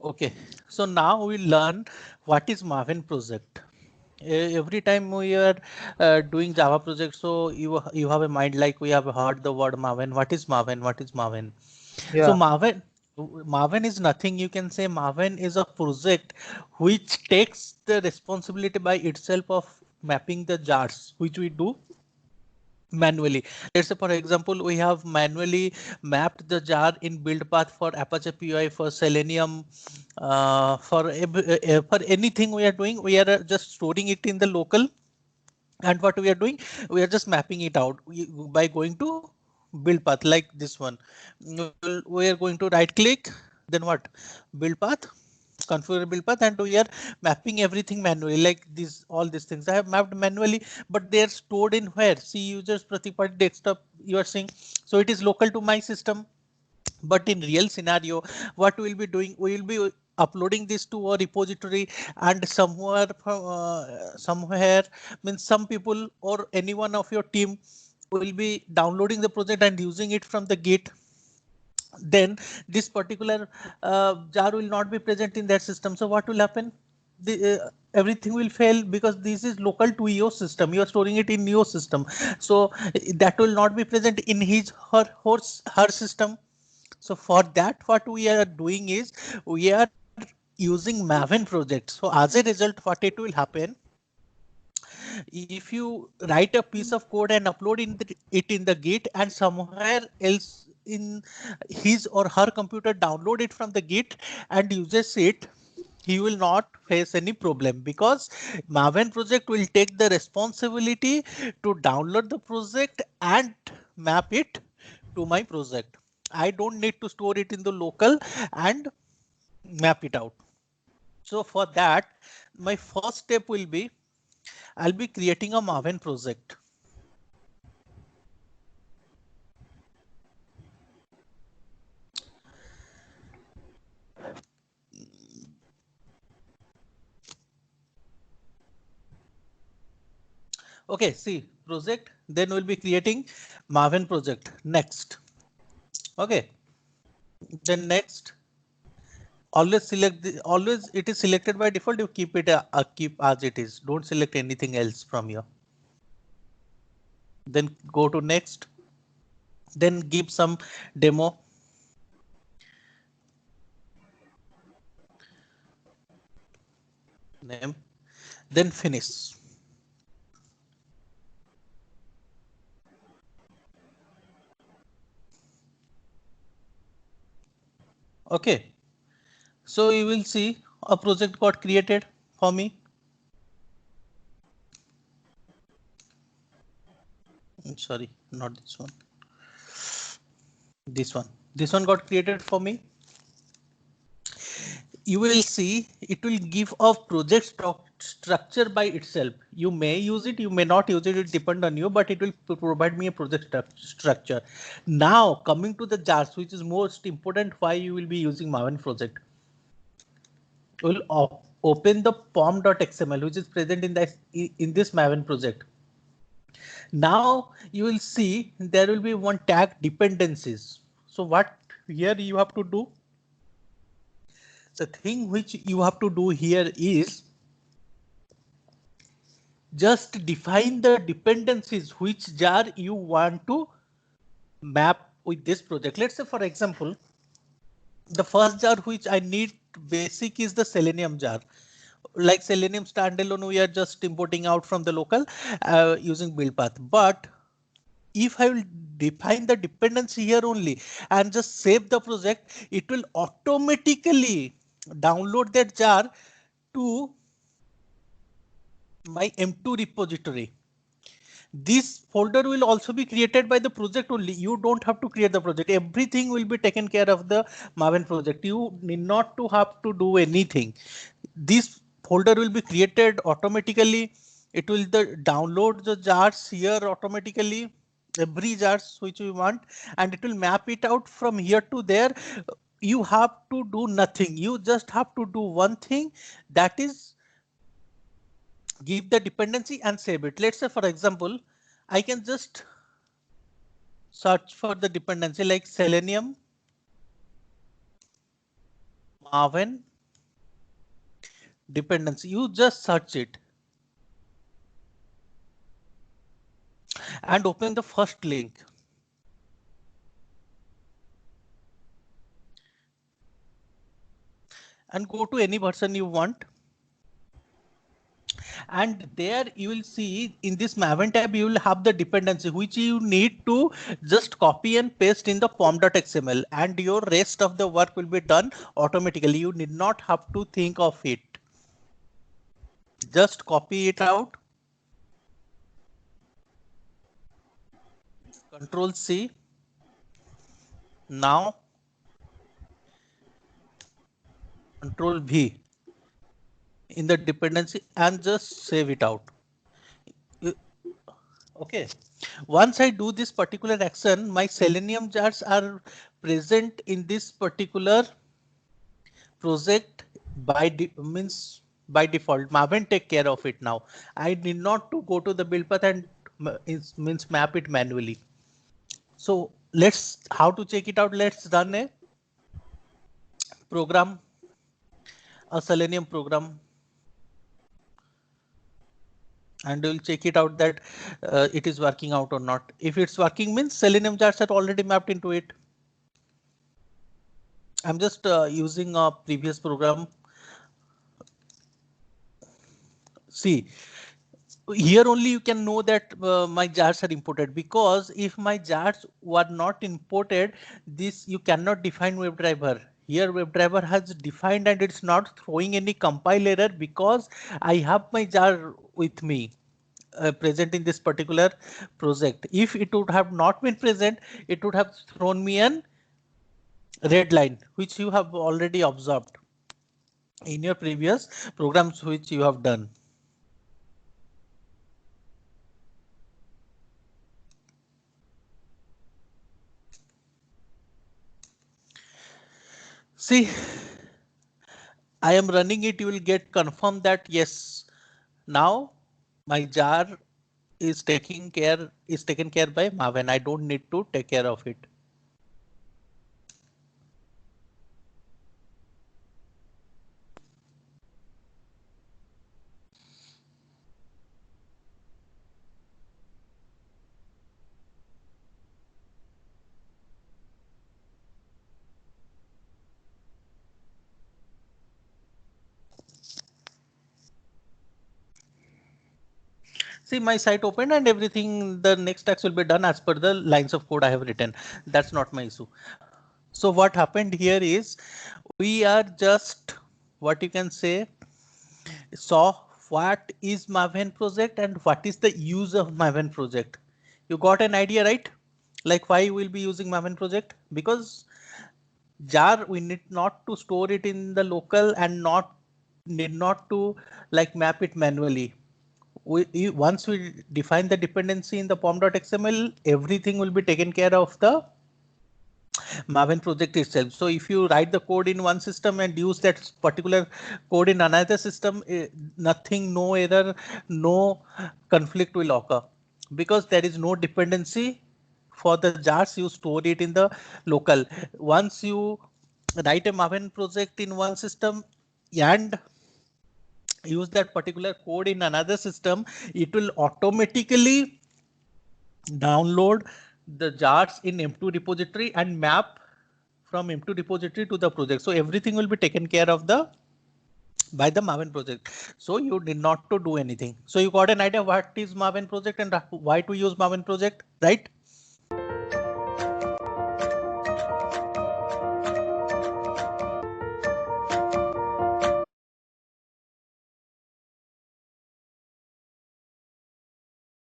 Okay, so now we learn what is Maven project. Every time we are doing Java project, so you have a mind like we have heard the word Maven. What is Maven? What is Maven? So Yeah. Maven is nothing. You can say Maven is a project which takes the responsibility by itself of mapping the jars, which we do manually. Let's say, for example, we have manually mapped the jar in build path for Apache PY, for Selenium, for anything we are doing. We are just storing it in the local, and what we are doing, we are just mapping it out by going to build path like this one. We are going to right click, then what, build path, configure build path, and we are mapping everything manually, like this, all these things I have mapped manually, but they are stored in where? See users Pratik desktop you are seeing. So it is local to my system. But in real scenario, what we'll be doing, we will be uploading this to a repository, and somewhere means some people or anyone of your team will be downloading the project and using it from the Git. Then this particular jar will not be present in that system. So what will happen? Everything will fail because this is local to your system. You are storing it in your system. So that will not be present in her system. So for that, what we are doing is we are using Maven project. So as a result, what it will happen, if you write a piece of code and upload it in the Git, and somewhere else in his or her computer download it from the Git and uses it, he will not face any problem, because Maven project will take the responsibility to download the project and map it to my project. I don't need to store it in the local and map it out. So for that, my first step will be, I'll be creating a Maven project. Okay, see project, then we'll be creating Maven project next. Okay, then next, always it is selected by default. You keep it keep as it is. Don't select anything else from here. Then go to next. Then give some demo name. Then finish. Okay. So you will see a project got created for me. Sorry, not this one. This one. This one got created for me. You will see it will give a project structure by itself. You may use it, you may not use it. It depends on you, but it will provide me a project structure. Now coming to the jars, which is most important, why you will be using Maven project. We'll open the pom.xml, which is present in this Maven project. Now you will see there will be one tag dependencies. So what here you have to do? The thing which you have to do here is just define the dependencies which jar you want to map with this project. Let's say, for example, the first jar which I need basic is the Selenium jar. Like Selenium standalone, we are just importing out from the local using build path. But if I will define the dependency here only and just save the project, it will automatically download that jar to my M2 repository. This folder will also be created by the project only. You don't have to create the project. Everything will be taken care of the Maven project. You need not to have to do anything. This folder will be created automatically. It will download the jars here automatically, every jars which we want, and it will map it out from here to there. You have to do nothing. You just have to do one thing, that is give the dependency and save it. Let's say, for example, I can just search for the dependency like Selenium Maven dependency. You just search it and open the first link. And go to any version you want. And there you will see in this Maven tab, you will have the dependency which you need to just copy and paste in the pom.xml, and your rest of the work will be done automatically. You need not have to think of it. Just copy it out. Control C. Now Control V in the dependency and just save it out. Okay. Once I do this particular action, my Selenium jars are present in this particular project by by default. Maven take care of it now. I need not to go to the build path and map it manually. So let's how to check it out. Let's run a program, a Selenium program, and we'll check it out that it is working out or not. If it's working, means Selenium jars are already mapped into it. I'm just using a previous program. See, here only you can know that my jars are imported, because if my jars were not imported, this you cannot define WebDriver. Here WebDriver has defined and it's not throwing any compile error because I have my jar with me. Present in this particular project. If it would have not been present, it would have thrown me an red line, which you have already observed in your previous programs which you have done. See, I am running it. You will get confirmed that yes, now my jar is taken care by Maven. I don't need to take care of it. See, my site opened and everything, the next task will be done as per the lines of code I have written. That's not my issue. So what happened here is we are just, what you can say, saw what is Maven project and what is the use of Maven project. You got an idea, right? Like why we'll be using Maven project? Because jar we need not to store it in the local and need not to like map it manually. Once we define the dependency in the pom.xml, everything will be taken care of the Maven project itself. So if you write the code in one system and use that particular code in another system, nothing, no error, no conflict will occur, because there is no dependency for the jars. You store it in the local. Once you write a Maven project in one system and use that particular code in another system, it will automatically download the jars in M2 repository and map from M2 repository to the project. So everything will be taken care of by the Maven project. So you need not to do anything. So you got an idea what is Maven project and why to use Maven project, right?